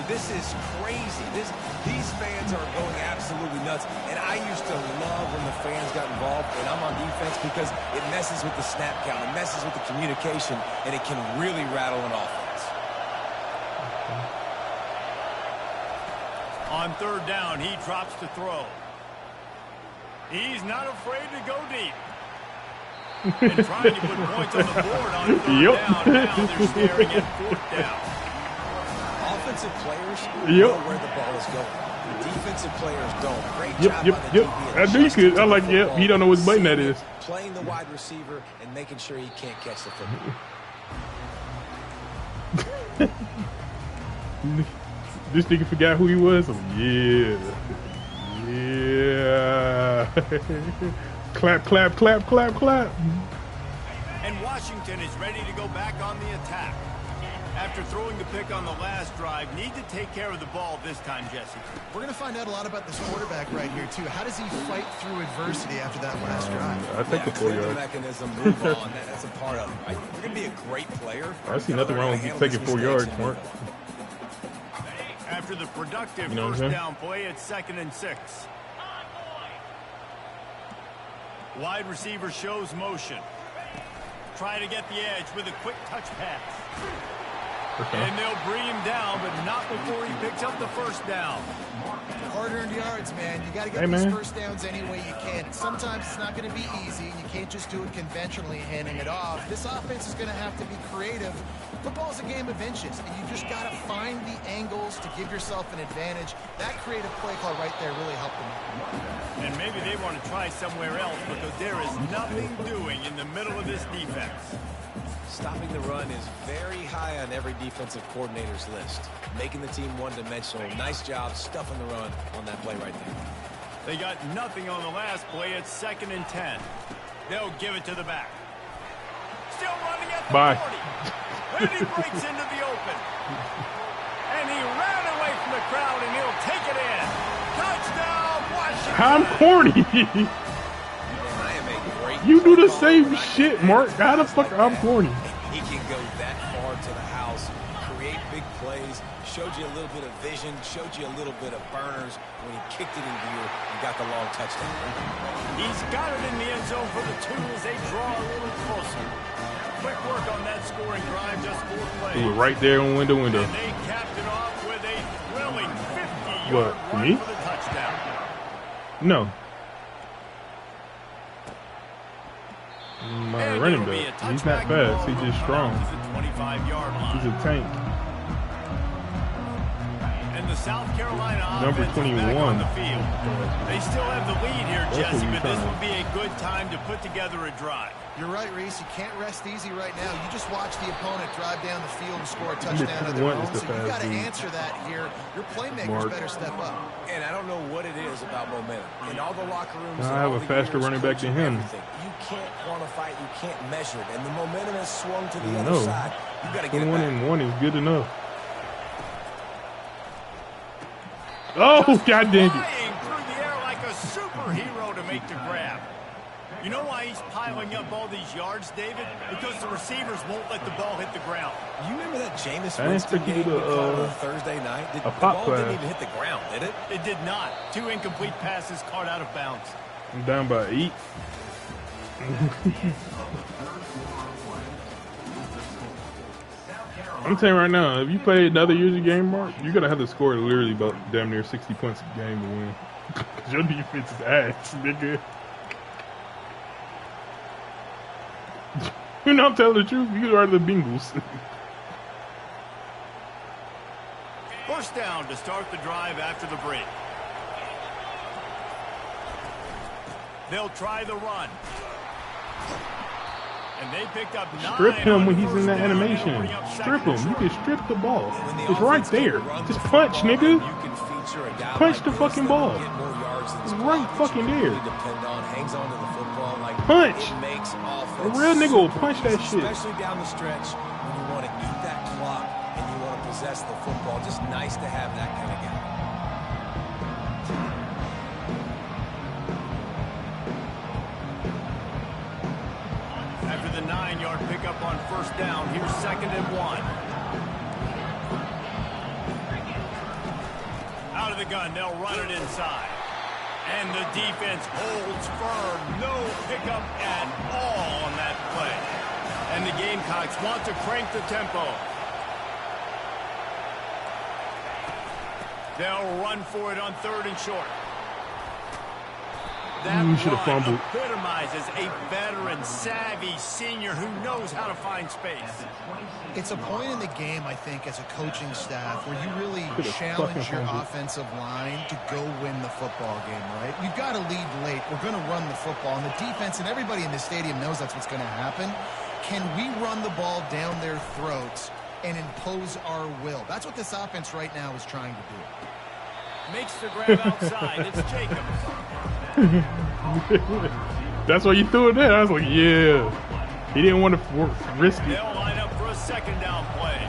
This is crazy. These fans are going absolutely nuts. And I used to love the fans got involved, and I'm on defense because it messes with the snap count, it messes with the communication, and it can really rattle an offense. On third down, he drops to throw. He's not afraid to go deep. And trying to put points on the board on third down. Now they're staring at fourth down. Offensive players know where the ball is going. Defensive players don't. Great job by the DB. I knew you could. I like, he don't know which button that is. Playing the wide receiver and making sure he can't catch the football. This nigga forgot who he was? Yeah. Clap, clap, clap, clap, clap. And Washington is ready to go back on the attack. After throwing the pick on the last drive, need to take care of the ball this time, Jesse. We're going to find out a lot about this quarterback right here, too. How does he fight through adversity after that last drive? I think the 4 yards. Mechanism, move on. That's a part of it, right? You're going to be a great player. I see nothing wrong with taking 4 yards, Mark. After the productive first down play, it's 2nd and 6. Wide receiver shows motion. Trying to get the edge with a quick touch pass. And they'll bring him down, but not before he picks up the first down. Hard-earned yards, man. You got to get these first downs any way you can. Sometimes it's not going to be easy, and you can't just do it conventionally, handing it off. This offense is going to have to be creative. Football's a game of inches, and you just got to find the angles to give yourself an advantage. That creative play call right there really helped them. And maybe they want to try somewhere else because there is nothing doing in the middle of this defense. Stopping the run is very high on every defensive coordinator's list. Making the team one-dimensional. Nice job stuffing the run on that play right there. They got nothing on the last play. It's 2nd and 10. They'll give it to the back. Still running at the 40. And he breaks into the open. And he ran away from the crowd, and he'll take it in. Touchdown, Washington. I'm corny. You do the same shit, Mark. How the fuck I'm corny? He can go that far to the house, create big plays, showed you a little bit of vision, showed you a little bit of burners when he kicked it in gear and got the long touchdown. He's got it in the end zone for the 2 as they draw a little closer. Quick work on that scoring drive, just 4 plays. Ooh, right there on window. And they capped it off with a thrilling 50-yard run for the touchdown. No. My running back. He's not fast. He's just strong. He's a tank. And the South Carolina number 21 on the field. They still have the lead here, Jesse, but this would be a good time to put together a drive. You're right, Reese. You can't rest easy right now. You just watch the opponent drive down the field and score a touchdown of their own. So you've got to answer that here. Your playmakers better step up. And I don't know what it is about momentum. In all the locker rooms, I have a faster running back than him. You can't quantify it. You can't measure it. And the momentum has swung to the other side. You got to get it back. 21 is good enough. Oh, God dang it. Flying through the air like a superhero to make the grab. You know why he's piling up all these yards, David? Because the receivers won't let the ball hit the ground. You remember that Jameis Winston game we called on Thursday night? The ball didn't even hit the ground, did it? It did not. 2 incomplete passes caught out of bounds. I'm down by 8. I'm telling you right now, if you play another user game, Mark, you're going to have to score literally about damn near 60 points a game to win. Because your defense is ass, nigga. You know, I'm telling the truth. You are the Bengals. First down to start the drive after the break. They'll try the run. And they picked up 9. Strip him when he's in that animation. Strip him. You can strip the ball. It's right there. Just punch, nigga. Punch the fucking ball. It's right fucking there. Punch. A real nigga will punch that shit. Especially down the stretch when you want to eat that clock and you want to possess the football. Just nice to have that kind of guy. After the 9-yard pickup on first down, here's 2nd and 1. Out of the gun, they'll run it inside. And the defense holds firm. No pickup at all on that play. And the Gamecocks want to crank the tempo. They'll run for it on 3rd and short. That run epitomizes a veteran, savvy senior who knows how to find space. It's a point in the game, I think, as a coaching staff where you really challenge your offensive line to go win the football game, right? You've got to lead late. We're going to run the football. And the defense and everybody in the stadium knows that's what's going to happen. Can we run the ball down their throats and impose our will? That's what this offense right now is trying to do. Makes the grab outside. It's Jacobs. That's why you threw it there. I was like, yeah. He didn't want to risk it. They'll line up for a 2nd down play.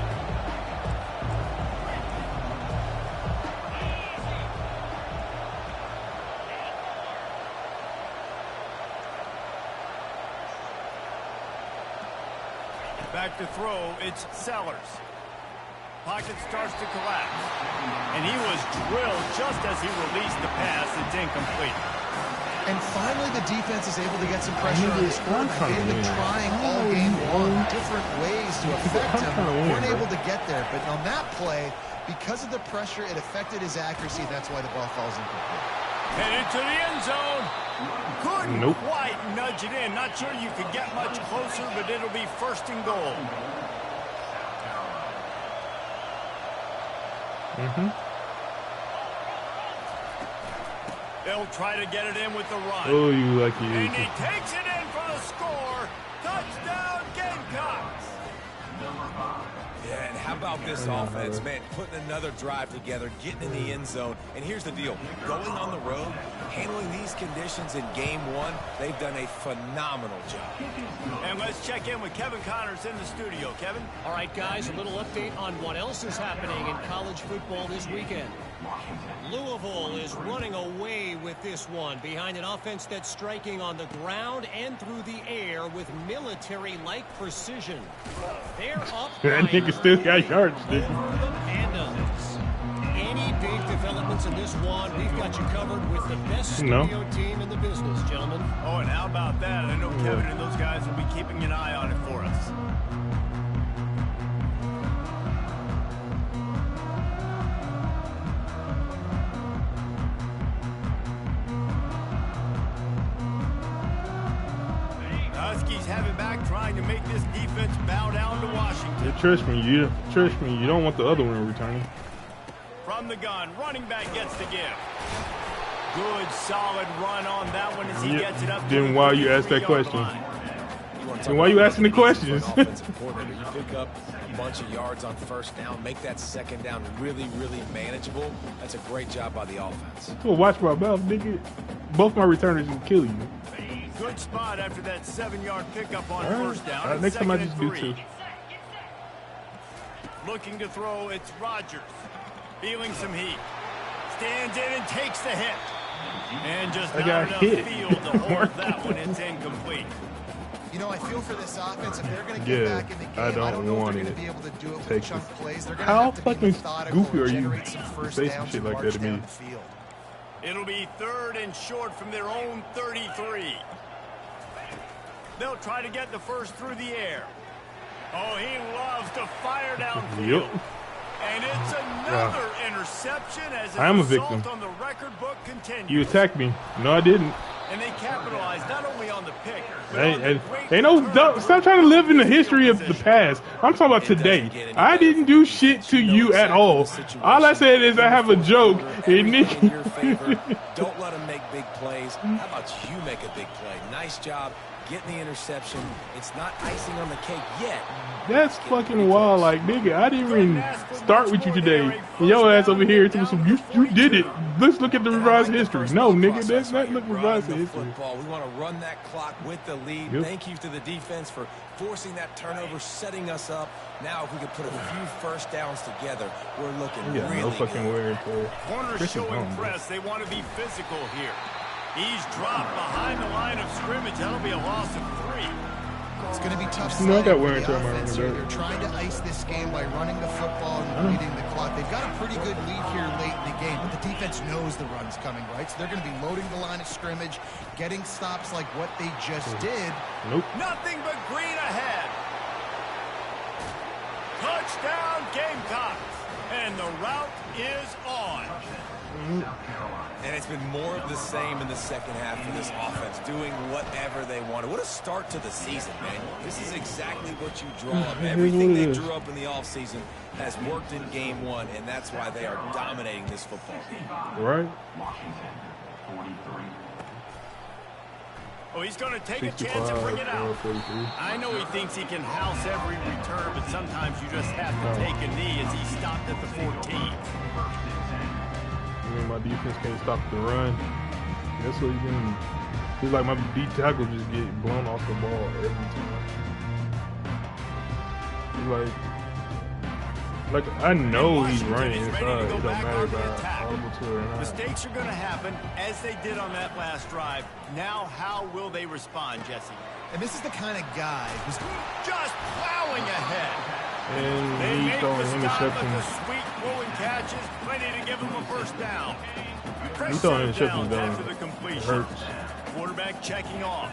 Back to throw, it's Sellers. Pocket starts to collapse. And he was drilled just as he released the pass. It's incomplete. And finally, the defense is able to get some pressure on this quarterback. They've been trying all game long different ways to affect him. Weren't able to get there. But on that play, because of the pressure, it affected his accuracy. That's why the ball falls incomplete. Headed to the end zone. Couldn't quite nudge it in. Not sure you could get much closer, but it'll be 1st and goal. They'll try to get it in with the run. Oh, you lucky. And he takes it in for the score. Touchdown, Gamecocks. Yeah, and how about this offense, man, putting another drive together, getting in the end zone. And here's the deal. Going on the road, handling these conditions in game 1, they've done a phenomenal job. And let's check in with Kevin Connors in the studio. Kevin? All right, guys, a little update on what else is happening in college football this weekend. Louisville is running away with this one behind an offense that's striking on the ground and through the air with military-like precision. They're up That nigga still got yards, dude. Any big developments in this one, we've got you covered with the best studio team in the business, gentlemen. Oh, and how about that? I know Kevin and those guys will be keeping an eye on it for us. Huskies have it back, trying to make this defense bow down to Washington. Yeah, trust me, you don't want the other one returning. From the gun, running back gets the give. Good, solid run on that one as he gets it up. Then why you ask that question? Then why you asking the questions? You pick up a bunch of yards on 1st down, make that 2nd down really, really manageable. That's a great job by the offense. Well, watch my mouth, nigga. Both my returners can kill you. Good spot after that 7-yard pickup on 1st down. Next time I just do 2. Looking to throw, it's Rodgers. Feeling some heat. Stands in and takes the hit. And just not enough field to hold that one. It's incomplete. You know, I feel for this offense, if they're going to get back in the game, I don't know if they're going to be able to do it with chunk plays. They're going to have to be methodical and generate some first downs and march down the field. It'll be 3rd and short from their own 33. They'll try to get the first through the air. Oh, he loves to fire downfield. And it's another interception as I am a victim. On the record book continues. You attacked me. No, I didn't. And they capitalized not only on the pick, stop trying to live in the history of the past. I'm talking about today. I didn't do shit to you at all. All I said is I have a joke. Don't let him make big plays. How about you make a big play? Nice job getting the interception. It's not icing on the cake yet. That's fucking wild. Like, nigga, I didn't even start with you today. And your ass over here to some, you did it. Let's look at the revised history. No, nigga, that's not look revised history. We want to run that clock with the lead. Thank you to the defense for forcing that turnover, setting us up. Now, if we could put a few first downs together, we're looking really no fucking good. Word. Corners showing press. They want to be physical here. He's dropped behind the line of scrimmage. That'll be a loss of 3. It's going to be tough. You know, I got wear and the tear on my offense running here. back. They're trying to ice this game by running the football and leading the clock. They've got a pretty good lead here late in the game, but the defense knows the run's coming, right? So they're going to be loading the line of scrimmage, getting stops like what they just did. Nope. Nothing but green ahead. Touchdown Gamecocks. And the route is on. And it's been more of the same in the second half for this offense, doing whatever they wanted. What a start to the season, man. This is exactly what you draw up. Everything they drew up in the offseason has worked in game one, and that's why they are dominating this football game. Right. Oh, he's going to take a chance and bring it out. I know he thinks he can house every return, but sometimes you just have to take a knee as he stopped at the 14. I mean, my defense can't stop the run. That's what he's doing. It's like my D tackle just get blown off the ball every time. Like I know he's running inside. It don't matter if I audible to it or not. Mistakes are going to happen, as they did on that last drive. Now, how will they respond, Jesse? And this is the kind of guy who's just plowing ahead. And They he's make throwing the stop at the interceptions. sweet throwing catches, plenty to give him a first down. He's throwing interceptions Downs down. after the It completion. hurts. Quarterback checking off.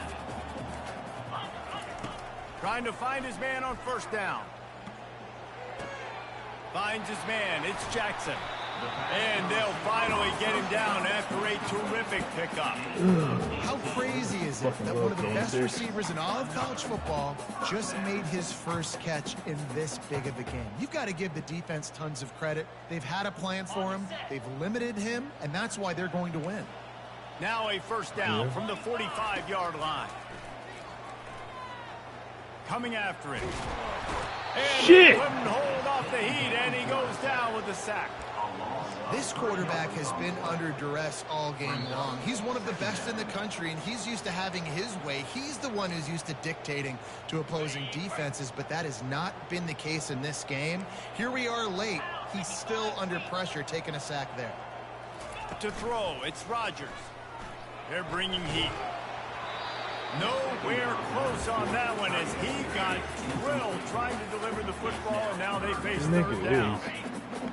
Trying to find his man on first down. Finds his man. It's Jackson. And they'll finally get him down after a terrific pickup. How crazy is it that one of the best receivers in all of college football just made his first catch in this big of a game? You've got to give the defense tons of credit. They've had a plan for him. They've limited him, and that's why they're going to win. Now a first down from the 45-yard line. Coming after it. And Shit! He couldn't hold off the heat, and he goes down with the sack. This quarterback has been under duress all game long. He's one of the best in the country, and he's used to having his way. He's the one who's used to dictating to opposing defenses, but that has not been the case in this game. Here we are late. He's still under pressure, taking a sack there. To throw, it's Rodgers. They're bringing heat. Nowhere close on that one as he got drilled trying to deliver the football, and now they face third down.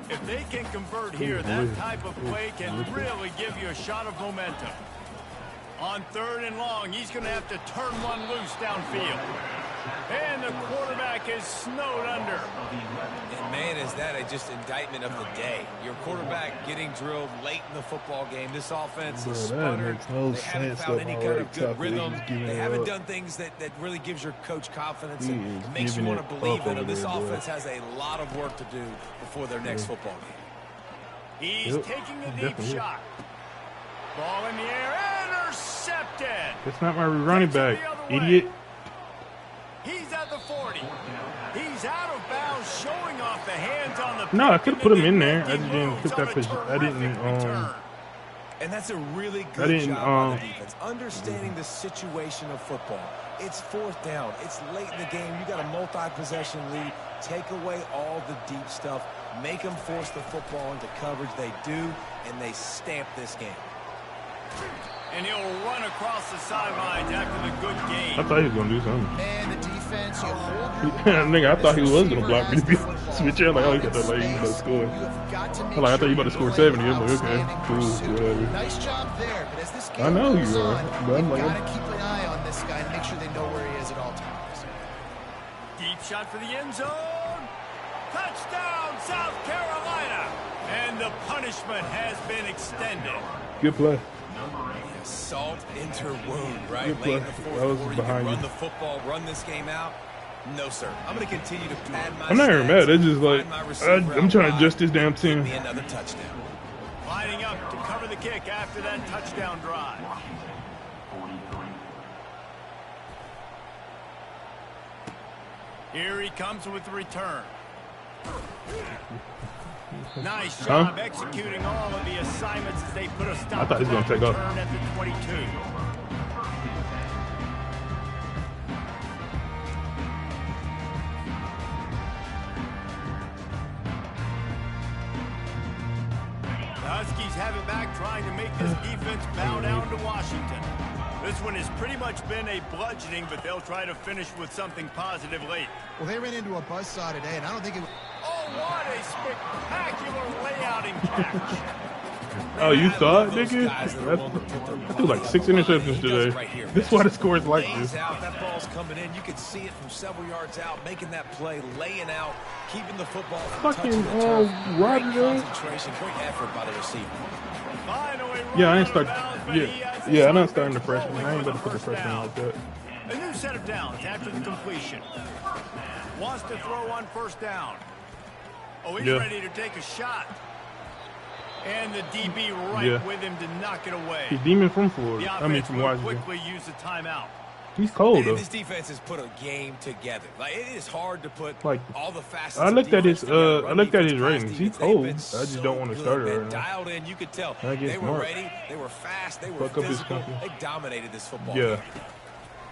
If they can convert here, that type of play can really give you a shot of momentum. On third and long, he's going to have to turn one loose downfield. And the quarterback is snowed under. And man, is that just indictment of the day. Your quarterback getting drilled late in the football game. This offense is sputtered. They haven't found any kind of good rhythm. They haven't done things that really gives your coach confidence and makes you want to believe in them. This offense has a lot of work to do before their next football game. He's taking a deep shot. Ball in the air, intercepted. That's not my running back, idiot. He's at the 40. He's out of bounds, showing off the hands on the. No, I could have put him in there. I didn't put that position. I didn't. And that's a really good job by the defense, understanding the situation of football. It's fourth down. It's late in the game. You got a multi-possession lead. Take away all the deep stuff. Make them force the football into coverage. They do, and they stamp this game. And he'll run across the sidelines after the good game. I thought he was going to do something. Man, the defense, you hold Nigga, I thought he was going to block me to be switch in. Like, oh, he got that late. He's about to score. Like, I thought you about to score 70. I'm like, okay, cool, whatever. Nice job there, but as this game I know you goes are, on, but I'm you've like, got to keep an eye on this guy and make sure they know where he is at all times. Deep shot for the end zone. Touchdown, South Carolina. And the punishment has been extended. Good play. Salt into wound, right? Good Late in play. the That fourth was quarter, you behind can run you. the football, run this game out. No, sir. I'm going to continue to pad my I'm not even stats, mad. It's just like, find my receiver I'm trying to out adjust this damn wide, give team. me another touchdown. Lining up to cover the kick after that touchdown drive. Here he comes with the return. Nice job executing all of the assignments as they put a stop. I thought he was going to take off. At the 22. The Huskies have it back, trying to make this defense bow down to Washington. This one has pretty much been a bludgeoning, but they'll try to finish with something positive late. Well, they ran into a buzzsaw today, and I don't think it was... Oh, what a spectacular layout and catch. Oh, you saw it, nigga? I threw like 6 interceptions today. This is why the score is like this. That ball's coming in. You can see it from several yards out, making that play, laying out, keeping the football from touching the turf. Great concentration, great effort by the receiver. Yeah, I ain't starting. Yeah, I'm not starting the freshman. I ain't about to put the freshman like that. A new set of downs after the completion. Wants to throw on first down. Oh, he's ready to take a shot. And the DB right with him to knock it away. He's demon from Florida. I mean, from Washington. Quickly use the timeout. He's cold though. This defense has put a game together. Like, it is hard to put like all the facets. I looked at his ratings. He's cold. I just don't want to start it right now. Dialed in, you could tell. They were ready. They were fast. They were physical. They dominated this football game.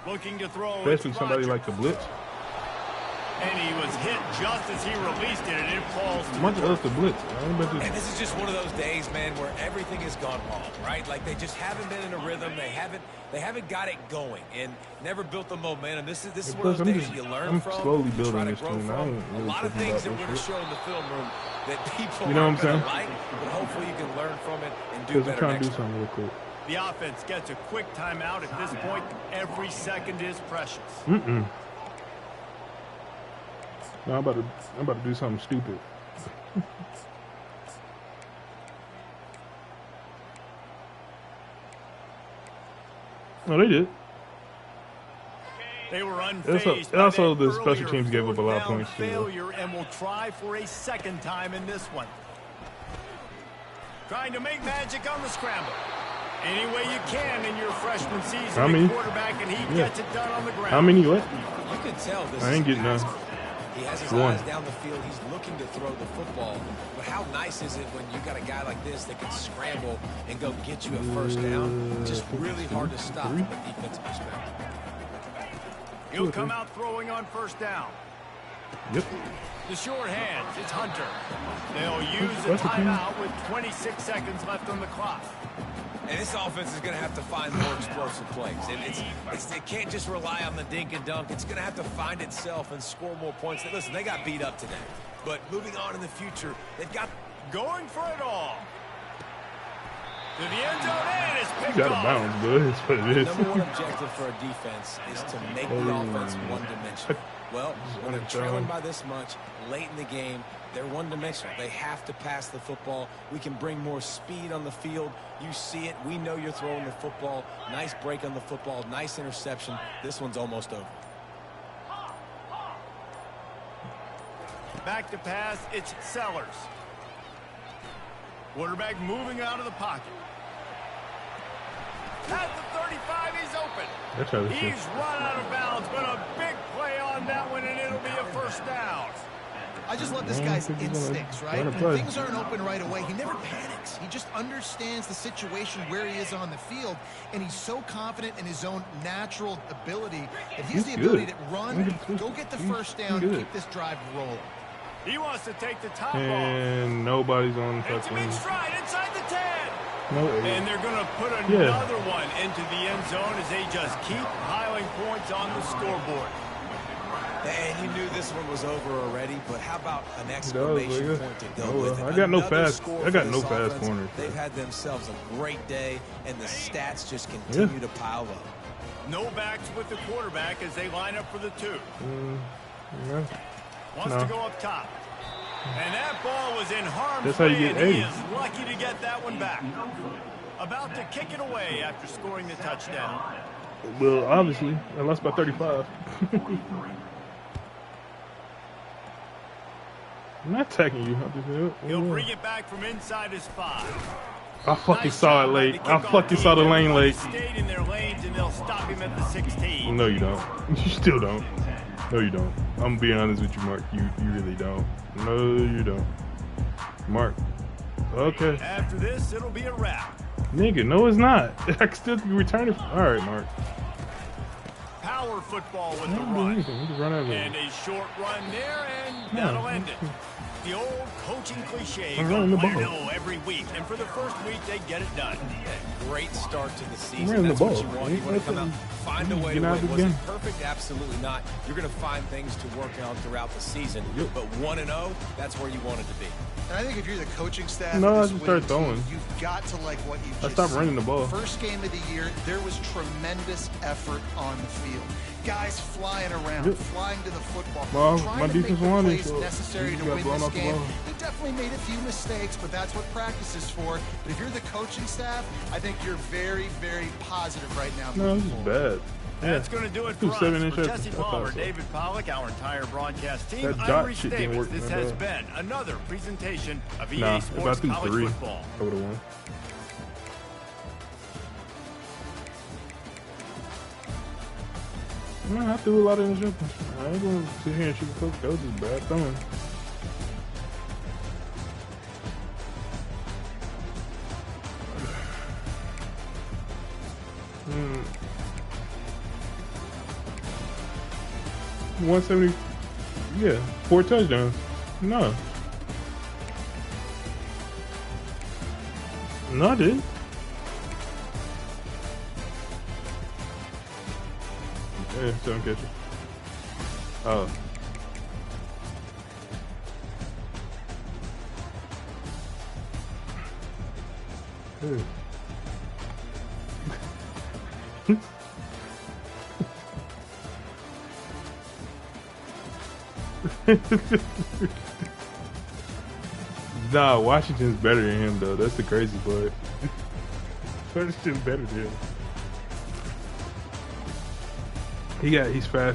Looking to throw. Especially somebody like the blitz. And he was hit just as he released it, and it falls to much else to blitz. And this is just one of those days, man, where everything has gone wrong, right? Like, they just haven't been in a rhythm. They haven't got it going and never built the momentum. This is one of those days you learn from. I'm slowly building this team. A lot of things that we're going to show in the film room that people aren't going to like, but hopefully you can learn from it and do better I'm trying to do next time. something real quick. The offense gets a quick timeout. At this point, every second is precious. No, I'm about to do something stupid. No, they did. They were unfazed. Also, the special teams gave up a lot of points too. Failure, and will try for a second time in this one. Trying to make magic on the scramble. Any way you can in your freshman season. How many? Quarterback, and he gets it done on the ground. How many? What? You can tell this. I ain't getting none. He has his eyes down the field. He's looking to throw the football. But how nice is it when you got a guy like this that can scramble and go get you a first down? Just really hard to stop from a defensive perspective. He'll come out throwing on first down. Yep. The short hands, it's Hunter. They'll use a timeout with 26 seconds left on the clock. And this offense is going to have to find more explosive plays. It can't just rely on the dink and dunk. It's going to have to find itself and score more points. Listen, they got beat up today. But moving on in the future, they've got going for it all. To the end zone, and it's picked off. Got a bounce, but it's what it is. Number one objective for a defense is to make the offense one-dimensional. Well, when they're trailing by this much, late in the game, they're one-dimensional. They have to pass the football. We can bring more speed on the field. You see it. We know you're throwing the football. Nice break on the football. Nice interception. This one's almost over. Back to pass. It's Sellers. Quarterback moving out of the pocket. At the 35, he's open. He's run out of bounds, but a big play on that one, and it'll be a first down. I just love this guy's instincts, right? When things aren't open right away, he never panics. He just understands the situation where he is on the field, and he's so confident in his own natural ability that he has the ability to run, go get the first down, and keep this drive rolling. He wants to take the top and nobody's on the touchdown. It's a big stride inside the 10. No, and they're going to put another one into the end zone as they just keep piling points on the scoreboard. And you knew this one was over already, but how about an exclamation point to go with it? I got no fast corners. They've had themselves a great day, and the stats just continue to pile up. No backs with the quarterback as they line up for the 2. Wants to go up top. And that ball was in harm's way, and he is lucky to get that one back. About to kick it away after scoring the touchdown. Well, obviously, I lost by 35. I'm not attacking you. He'll bring it back from inside his 5. I fucking saw it late. I fucking saw the lane late. Stayed in their lanes, and they'll stop him at the 16. No, you don't. You still don't. No, you don't. I'm gonna be honest with you, Mark. You really don't. No, you don't. Mark. Okay. After this, it'll be a wrap. Nigga, no, it's not. I can still return it. All right, Mark. Power football with the run. And a short run there, and that'll end it. The old coaching cliche, I'm go running the 1-0 ball. every week, and for the first week, they get it done. Great start to the season. running the That's what ball. you want. You want to come out, find a way to Get out win. of the Was it game. perfect? Absolutely not. You're going to find things to work on throughout the season. Yep. But 1-0, that's where you want it to be. And I think if you're the coaching staff, No, I of this just started winning team, throwing. you've got to like what you just I stopped seen. running the ball. First game of the year, there was tremendous effort on the field. Guys flying around, Yep. flying to the football, Well, trying my to make defense the won it, plays so necessary he to got win blown this off the game. ball. They definitely made a few mistakes, but that's what practice is for. But if you're the coaching staff, I think you're very, very positive right now. No, moving this is forward. bad. That's going to do it for us. 7-inch For effort. Jesse I thought Palmer, so. David Pollack, our entire broadcast team, That I'm dot Reese shit didn't Davis. work, This man, has though. been another presentation of EA Nah, if I Sports threw College 3, Football. I would have won. Man, I threw a lot of interceptions. I ain't gonna sit here and shoot the coach. That was just bad throwing. Hmm. 170. Yeah, 4 touchdowns. No. No, I didn't. Yeah, 7 catches. Oh. Hey. Nah, Washington's better than him though. That's the crazy part. Washington's better than him. He's faster.